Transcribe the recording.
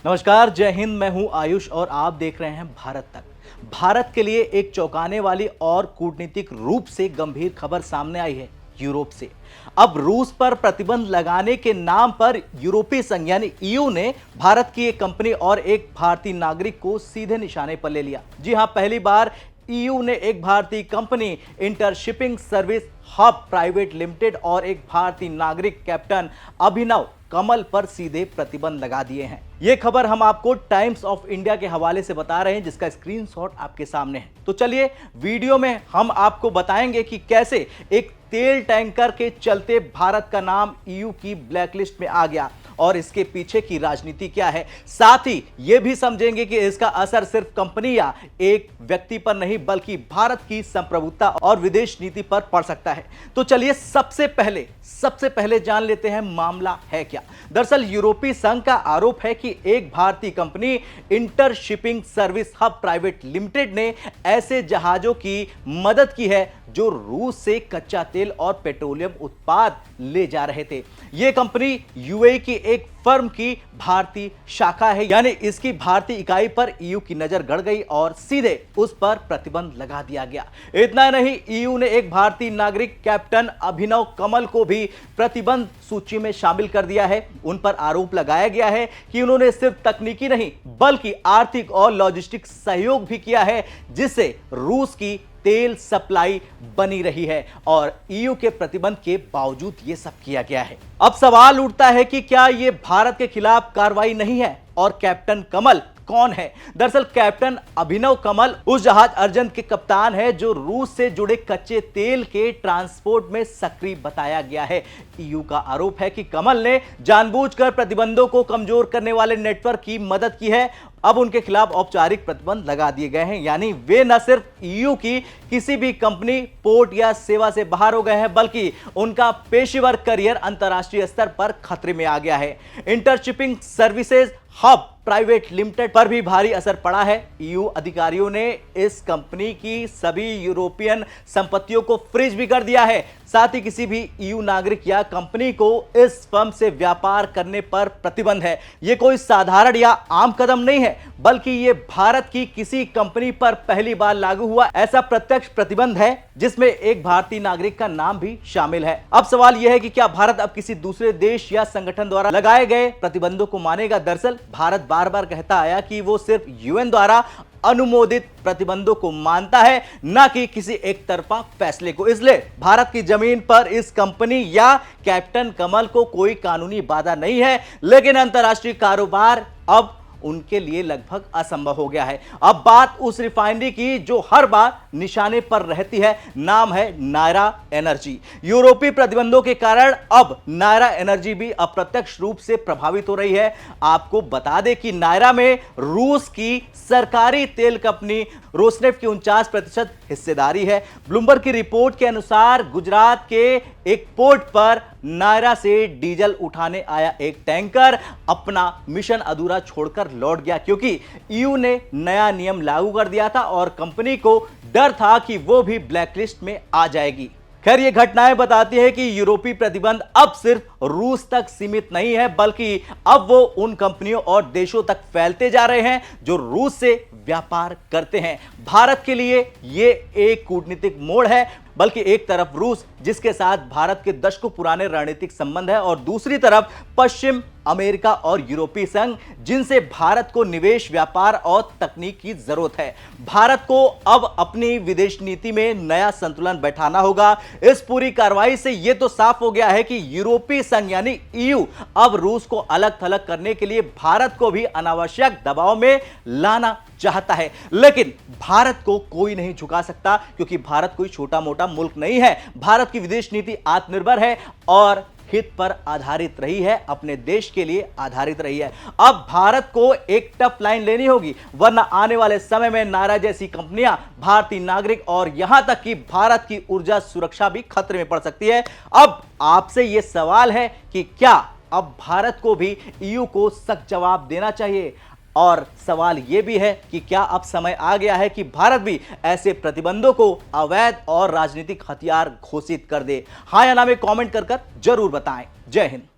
नमस्कार, जय हिंद। मैं हूं आयुष और आप देख रहे हैं भारत तक। भारत के लिए एक चौंकाने वाली और कूटनीतिक रूप से गंभीर खबर सामने आई है यूरोप से। अब रूस पर प्रतिबंध लगाने के नाम पर यूरोपीय संघ यानी ईयू ने भारत की एक कंपनी और एक भारतीय नागरिक को सीधे निशाने पर ले लिया। जी हां, पहली बार ईयू ने एक भारतीय company Intershipping Service Hub Private Limited और एक भारतीय नागरिक कैप्टन अभिनव कमल पर सीधे प्रतिबंध लगा दिए हैं। यह खबर हम आपको टाइम्स ऑफ इंडिया के हवाले से बता रहे हैं, जिसका स्क्रीनशॉट आपके सामने है। तो चलिए वीडियो में हम आपको बताएंगे कि कैसे एक तेल टैंकर के चलते भारत का नाम ईयू की ब्लैकलिस्ट में आ गया और इसके पीछे की राजनीति क्या है। साथ ही यह भी समझेंगे कि इसका असर सिर्फ कंपनी या एक व्यक्ति पर नहीं बल्कि भारत की संप्रभुता और विदेश नीति पर पड़ सकता है। तो चलिए सबसे पहले जान लेते हैं मामला है क्या। दरअसल यूरोपीय संघ का आरोप है कि एक भारतीय company Intershipping Service Hub Private Limited ने ऐसे जहाजों की मदद की है जो रूस से कच्चा तेल और पेट्रोलियम उत्पाद ले जा रहे थे। यह कंपनी यूएई की एक फर्म की भारतीय शाखा है, यानी इसकी भारतीय इकाई पर ईयू की नजर गड़ गई और सीधे उस पर प्रतिबंध लगा दिया गया। इतना नहीं, ईयू ने एक भारतीय नागरिक कैप्टन अभिनव कमल को भी प्रतिबंध सूची में शामिल कर दिया है। उन पर आरोप लगाया गया है कि उन्होंने सिर्फ तकनीकी नहीं बल्कि आर्थिक और लॉजिस्टिक सहयोग भी किया है, जिससे रूस की तेल सप्लाई बनी रही है और ईयू के प्रतिबंध के बावजूद यह सब किया गया है। अब सवाल उठता है कि क्या यह भारत के खिलाफ कार्रवाई नहीं है और कैप्टन कमल कौन है। दरअसल कैप्टन अभिनव कमल उस जहाज अर्जन के कप्तान है जो रूस से जुड़े कच्चे तेल के ट्रांसपोर्ट में सक्रिय बताया गया है। ईयू का आरोप है कि कमल ने जानबूझकर प्रतिबंधों को कमजोर करने वाले नेटवर्क की मदद की है। अब उनके खिलाफ औपचारिक प्रतिबंध लगा दिए गए हैं, यानी वे न सिर्फ ईयू की किसी भी कंपनी, पोर्ट या सेवा से बाहर हो गए हैं बल्कि उनका पेशेवर करियर अंतर्राष्ट्रीय स्तर पर खतरे में आ गया है। इंटरशिपिंग सर्विसेज हब प्राइवेट लिमिटेड पर भी भारी असर पड़ा है। ईयू अधिकारियों ने इस कंपनी की सभी यूरोपियन संपत्तियों को फ्रीज भी कर दिया है। साथ ही किसी भी ईयू नागरिक या कंपनी को इस फर्म से व्यापार करने पर प्रतिबंध है। यह कोई साधारण या आम कदम नहीं है बल्कि यह भारत की किसी कंपनी पर पहली बार लागू हुआ ऐसा प्रत्यक्ष प्रतिबंध है जिसमें एक भारतीय नागरिक का नाम भी शामिल है। अब सवाल यह है कि क्या भारत अब किसी दूसरे देश या संगठन द्वारा लगाए गए प्रतिबंधों को मानेगा। दरअसल भारत बार बार कहता आया कि वो सिर्फ यूएन द्वारा अनुमोदित प्रतिबंधों को मानता है, न कि किसी एक तरफा फैसले को। इसलिए भारत की जमीन पर इस कंपनी या कैप्टन कमल को कोई कानूनी बाधा नहीं है, लेकिन अंतर्राष्ट्रीय कारोबार अब उनके लिए लगभग असंभव हो गया है। अब बात उस रिफाइनरी की जो हर बार निशाने पर रहती है, नाम है नायरा एनर्जी। यूरोपीय प्रतिबंधों के कारण अब नायरा एनर्जी भी अप्रत्यक्ष रूप से प्रभावित हो रही है। आपको बता दें कि नायरा में रूस की सरकारी तेल कंपनी रोसनेफ्ट की 49% हिस्सेदारी है। ब्लूमबर्ग की रिपोर्ट के अनुसार गुजरात के एक पोर्ट पर नायरा से डीजल उठाने आया एक टैंकर अपना मिशन अधूरा छोड़कर लौट गया क्योंकि ईयू ने नया नियम लागू कर दिया था और कंपनी को डर था कि वो भी ब्लैकलिस्ट में आ जाएगी। खैर, ये घटनाएं बताती है कि यूरोपीय प्रतिबंध अब सिर्फ रूस तक सीमित नहीं है बल्कि अब वो उन कंपनियों और देशों तक फैलते जा रहे हैं जो रूस से व्यापार करते हैं। भारत के लिए ये एक कूटनीतिक मोड़ है, बल्कि एक तरफ रूस जिसके साथ भारत के दशकों पुराने रणनीतिक संबंध है और दूसरी तरफ पश्चिम अमेरिका और यूरोपीय संघ जिनसे भारत को निवेश, व्यापार और तकनीक की जरूरत है। भारत को अब अपनी विदेश नीति में नया संतुलन बैठाना होगा। इस पूरी कार्रवाई से यह तो साफ हो गया है कि यूरोपीय संघ यानी ईयू अब रूस को अलग थलग करने के लिए भारत को भी अनावश्यक दबाव में लाना चाहता है, लेकिन भारत को कोई नहीं झुका सकता क्योंकि भारत कोई छोटा मोटा मुल्क नहीं है। भारत की विदेश नीति आत्मनिर्भर है और हित पर आधारित रही है, अपने देश के लिए आधारित रही है। अब भारत को एक टफ लाइन लेनी होगी, वरना आने वाले समय में नायरा जैसी कंपनियां, भारतीय नागरिक और यहां तक कि भारत की ऊर्जा सुरक्षा भी खतरे में पड़ सकती है। अब आपसे यह सवाल है कि क्या अब भारत को भी ईयू को सख्त जवाब देना चाहिए? और सवाल यह भी है कि क्या अब समय आ गया है कि भारत भी ऐसे प्रतिबंधों को अवैध और राजनीतिक हथियार घोषित कर दे? हाँ या ना में कमेंट कर जरूर बताएं। जय हिंद।